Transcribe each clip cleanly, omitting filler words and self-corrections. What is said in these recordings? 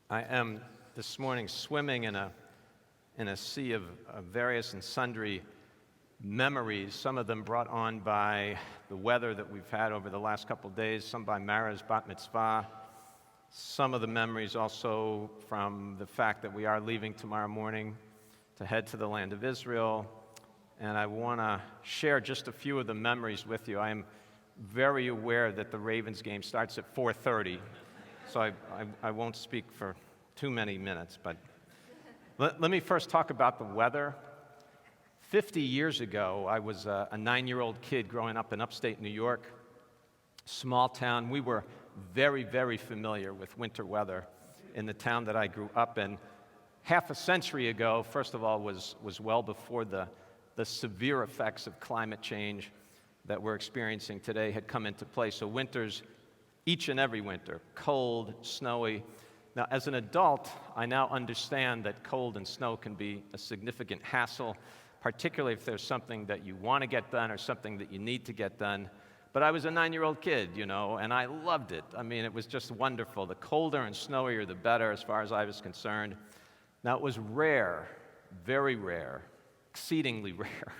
I am this morning swimming in a sea of various and sundry memories, some of them brought on by the weather that we've had over the last couple of days, some by Mara's bat mitzvah, some of the memories also from the fact that we are leaving tomorrow morning to head to the land of Israel. And I want to share just a few of the memories with you. I am very aware that the Ravens game starts at 4:30. So I won't speak for too many minutes, but let me first talk about the weather. 50 years ago, I was a 9-year-old kid growing up in upstate New York, small town. We were very, very familiar with winter weather in the town that I grew up in. Half a century ago, first of all, was well before the severe effects of climate change that we're experiencing today had come into play. So winters, each and every winter, cold, snowy. Now, as an adult, I now understand that cold and snow can be a significant hassle, particularly if there's something that you want to get done or something that you need to get done. But I was a 9-year-old kid, and I loved it. I mean, it was just wonderful. The colder and snowier, the better, as far as I was concerned. Now, it was rare, very rare, exceedingly rare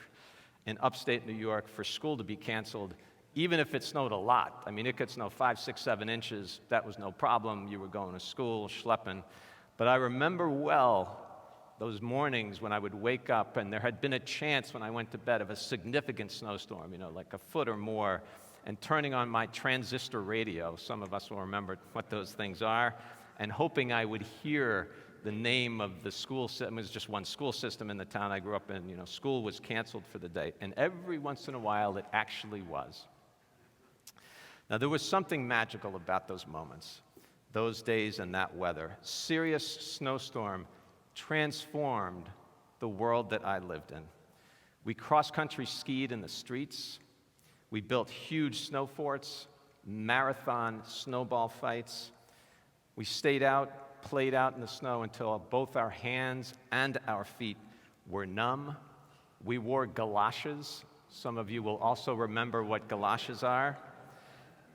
in upstate New York for school to be canceled, even if it snowed a lot. I mean, it could snow 5, 6, 7 inches. That was no problem. You were going to school, schlepping. But I remember well those mornings when I would wake up, and there had been a chance when I went to bed of a significant snowstorm, like a foot or more, and turning on my transistor radio. Some of us will remember what those things are, and hoping I would hear the name of the school system. It was just one school system in the town I grew up in. School was canceled for the day. And every once in a while, it actually was. Now, there was something magical about those moments, those days and that weather. Serious snowstorm transformed the world that I lived in. We cross-country skied in the streets. We built huge snow forts, marathon snowball fights. We stayed out, played out in the snow until both our hands and our feet were numb. We wore galoshes. Some of you will also remember what galoshes are.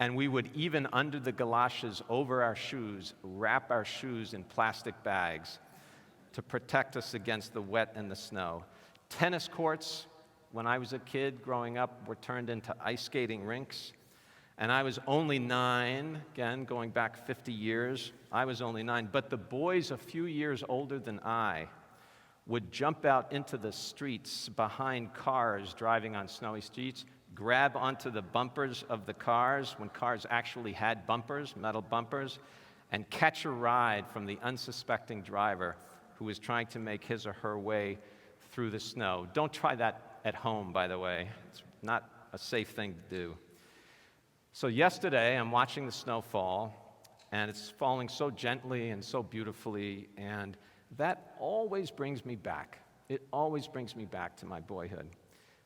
And we would, even under the galoshes over our shoes, wrap our shoes in plastic bags to protect us against the wet and the snow. Tennis courts, when I was a kid growing up, were turned into ice skating rinks. And I was only 9, again, going back 50 years, I was only 9. But the boys a few years older than I would jump out into the streets behind cars driving on snowy streets, grab onto the bumpers of the cars when cars actually had bumpers, metal bumpers, and catch a ride from the unsuspecting driver who was trying to make his or her way through the snow. Don't try that at home, by the way. It's not a safe thing to do. So yesterday, I'm watching the snow fall, and it's falling so gently and so beautifully, and that always brings me back. It always brings me back to my boyhood.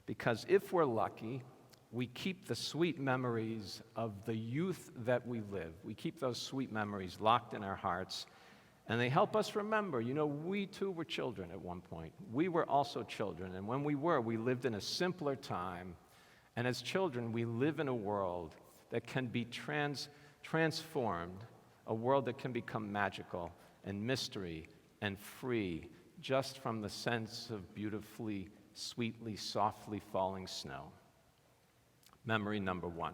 Because if we're lucky, we keep the sweet memories of the youth that we live. We keep those sweet memories locked in our hearts, and they help us remember, we too were children at one point. We were also children, and when we lived in a simpler time, and as children, we live in a world that can be transformed, a world that can become magical and mystery and free just from the sense of beautifully, sweetly, softly falling snow. Memory number 1.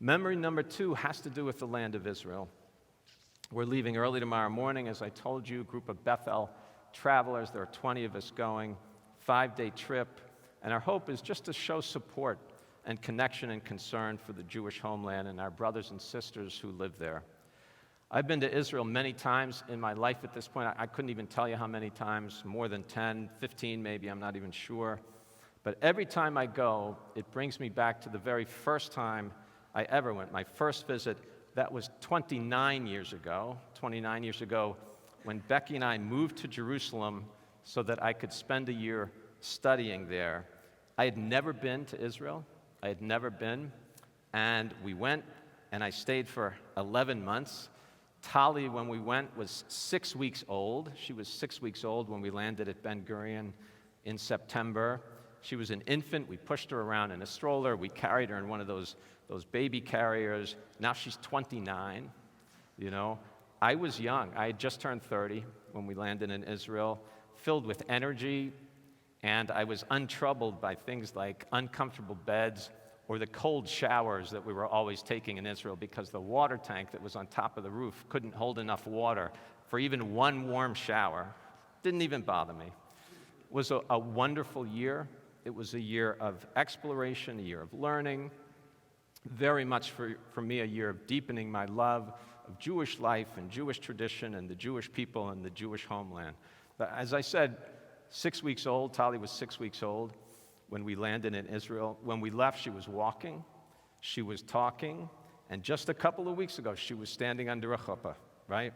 Memory number 2 has to do with the land of Israel. We're leaving early tomorrow morning, as I told you, a group of Beth El travelers. There are 20 of us going, 5-day trip, and our hope is just to show support and connection and concern for the Jewish homeland and our brothers and sisters who live there. I've been to Israel many times in my life at this point. I couldn't even tell you how many times, more than 10, 15 maybe, I'm not even sure. But every time I go, it brings me back to the very first time I ever went. My first visit, that was 29 years ago, when Becky and I moved to Jerusalem so that I could spend a year studying there. I had never been to Israel. And we went, and I stayed for 11 months. Tali, when we went, was 6 weeks old. She was 6 weeks old when we landed at Ben Gurion in September. She was an infant. We pushed her around in a stroller. We carried her in one of those baby carriers. Now she's 29, I was young. I had just turned 30 when we landed in Israel, filled with energy, and I was untroubled by things like uncomfortable beds or the cold showers that we were always taking in Israel because the water tank that was on top of the roof couldn't hold enough water for even one warm shower. Didn't even bother me. It was a wonderful year. It was a year of exploration, a year of learning, very much for me a year of deepening my love of Jewish life and Jewish tradition and the Jewish people and the Jewish homeland. But as I said, 6 weeks old, Tali was 6 weeks old when we landed in Israel. When we left, she was walking, she was talking, and just a couple of weeks ago, she was standing under a chuppah, right?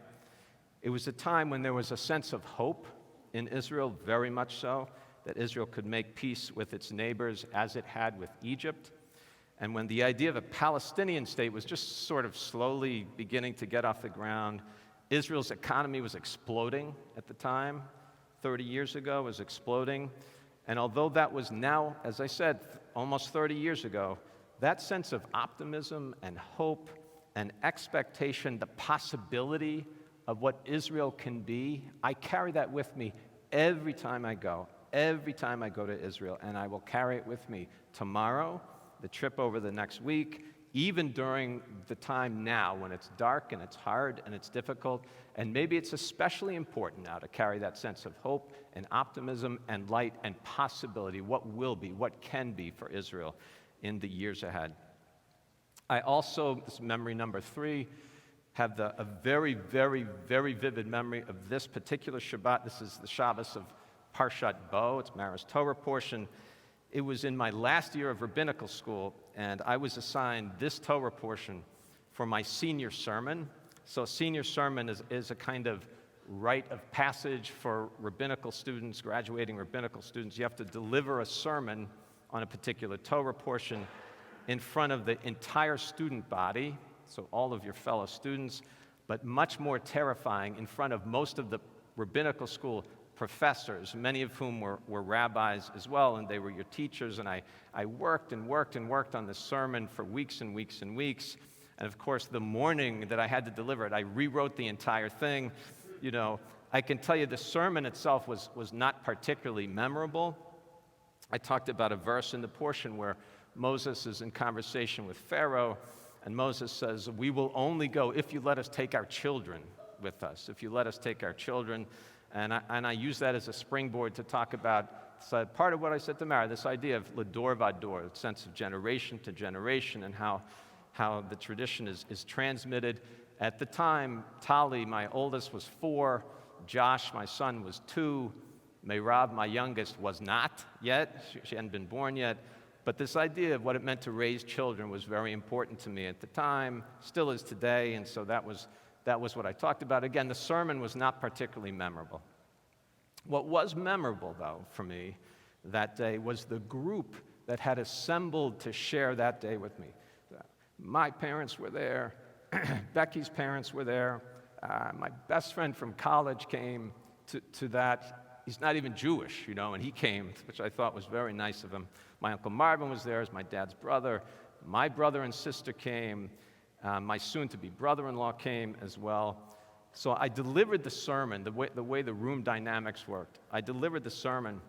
It was a time when there was a sense of hope in Israel, very much so, that Israel could make peace with its neighbors as it had with Egypt. And when the idea of a Palestinian state was just sort of slowly beginning to get off the ground, Israel's economy was exploding at the time, 30 years ago, was exploding. And although that was now, as I said, almost 30 years ago, that sense of optimism and hope and expectation, the possibility of what Israel can be, I carry that with me every time I go to Israel, and I will carry it with me tomorrow, the trip over the next week, even during the time now when it's dark and it's hard and it's difficult. And maybe it's especially important now to carry that sense of hope and optimism and light and possibility, what will be, what can be for Israel in the years ahead. I also, this is memory number 3, have a very, very, very vivid memory of this particular Shabbat. This is the Shabbos of Parshat Bo. It's Mara's Torah portion. It was in my last year of rabbinical school, and I was assigned this Torah portion for my senior sermon. So a senior sermon is a kind of rite of passage for rabbinical students, graduating rabbinical students. You have to deliver a sermon on a particular Torah portion in front of the entire student body, so all of your fellow students, but much more terrifying, in front of most of the rabbinical school professors, many of whom were rabbis as well, and they were your teachers. And I worked and worked and worked on this sermon for weeks and weeks and weeks. And of course, the morning that I had to deliver it, I rewrote the entire thing. You know, I can tell you the sermon itself was not particularly memorable. I talked about a verse in the portion where Moses is in conversation with Pharaoh, and Moses says, "We will only go if you let us take our children with us, if you let us take our children." And I use that as a springboard to talk about part of what I said to Mara, this idea of Lador Vador, the sense of generation to generation, and how the tradition is transmitted. At the time, Tali, my oldest, was 4. Josh, my son, was 2. Meirav, my youngest, was not yet. She hadn't been born yet. But this idea of what it meant to raise children was very important to me at the time, still is today, and so that was what I talked about. Again, the sermon was not particularly memorable. What was memorable, though, for me that day was the group that had assembled to share that day with me. My parents were there. Becky's parents were there. My best friend from college came to that. He's not even Jewish, and he came, which I thought was very nice of him. My Uncle Marvin was there as my dad's brother. My brother and sister came. My soon-to-be brother-in-law came as well. So I delivered the sermon, the way the room dynamics worked. I delivered the sermon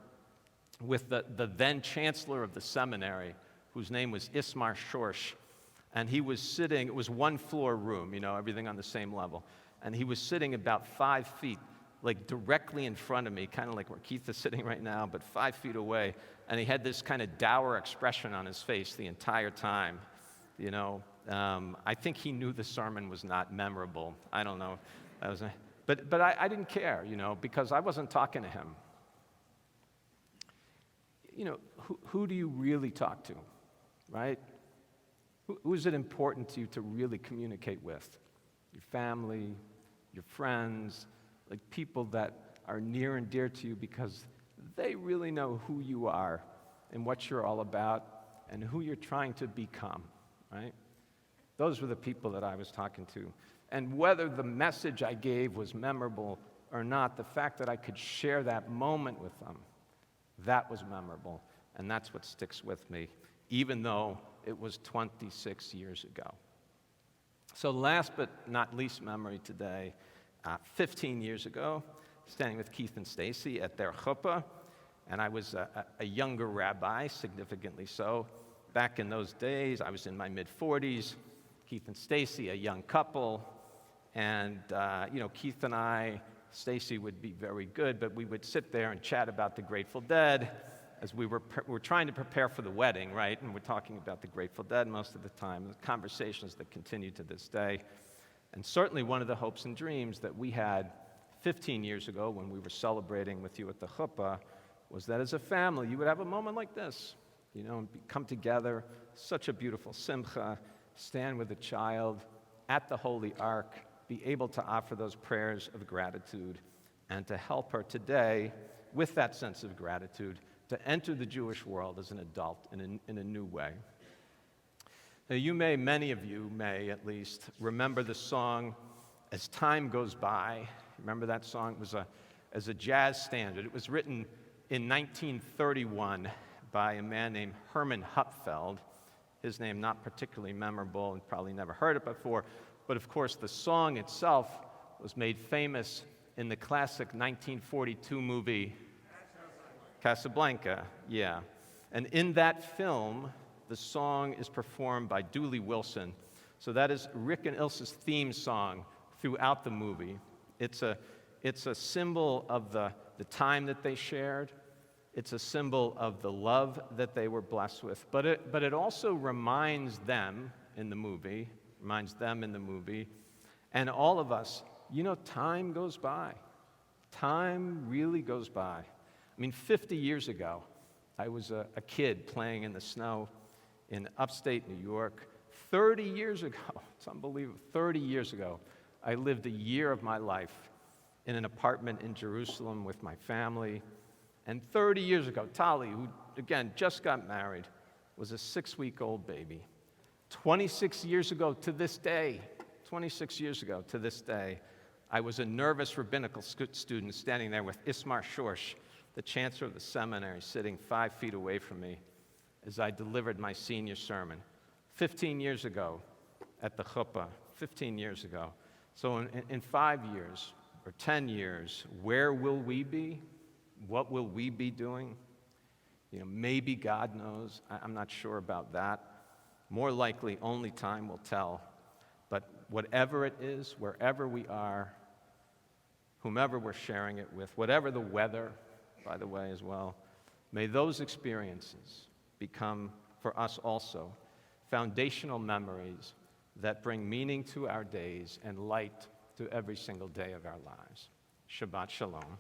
with the then chancellor of the seminary, whose name was Ismar Shorsh. And he was sitting, it was one-floor room, everything on the same level. And he was sitting about 5 feet, like directly in front of me, kind of like where Keith is sitting right now, but 5 feet away. And he had this kind of dour expression on his face the entire time, I think he knew the sermon was not memorable. I don't know. But I didn't care, because I wasn't talking to him. Who do you really talk to, right? Who is it important to you to really communicate with? Your family, your friends, like people that are near and dear to you because they really know who you are and what you're all about and who you're trying to become, right? Those were the people that I was talking to. And whether the message I gave was memorable or not, the fact that I could share that moment with them, that was memorable. And that's what sticks with me, even though it was 26 years ago. So last but not least memory today 15 years ago, standing with Keith and Stacy at their chuppah, and I was a younger rabbi, significantly so. Back in those days, I was in my mid-40s, Keith and Stacy, a young couple, and Keith and I, Stacy would be very good, but we would sit there and chat about the Grateful Dead as we were trying to prepare for the wedding, right? And we're talking about the Grateful Dead most of the time, the conversations that continue to this day. And certainly one of the hopes and dreams that we had 15 years ago when we were celebrating with you at the chuppah was that as a family, you would have a moment like this, and come together, such a beautiful simcha, stand with a child at the Holy Ark, be able to offer those prayers of gratitude, and to help her today, with that sense of gratitude, to enter the Jewish world as an adult in a new way. Now, many of you may at least, remember the song, As Time Goes By. Remember that song? It was as a jazz standard. It was written in 1931 by a man named Herman Hupfeld. His name not particularly memorable, and probably never heard it before, but of course the song itself was made famous in the classic 1942 movie Casablanca, yeah. And in that film, the song is performed by Dooley Wilson. So that is Rick and Ilse's theme song throughout the movie. It's a symbol of the time that they shared. It's a symbol of the love that they were blessed with. But it also reminds them in the movie, and all of us, time goes by. Time really goes by. 50 years ago, I was a kid playing in the snow in upstate New York. 30 years ago, it's unbelievable, 30 years ago, I lived a year of my life in an apartment in Jerusalem with my family. And 30 years ago, Tali, who, again, just got married, was a 6-week-old baby. 26 years ago to this day, I was a nervous rabbinical student standing there with Ismar Shorsh, the chancellor of the seminary, sitting 5 feet away from me as I delivered my senior sermon. 15 years ago at the chuppah, 15 years ago. So in 5 years or 10 years, where will we be? What will we be doing? Maybe God knows. I'm not sure about that. More likely, only time will tell. But whatever it is, wherever we are, whomever we're sharing it with, whatever the weather, by the way, as well, may those experiences become, for us also, foundational memories that bring meaning to our days and light to every single day of our lives. Shabbat Shalom.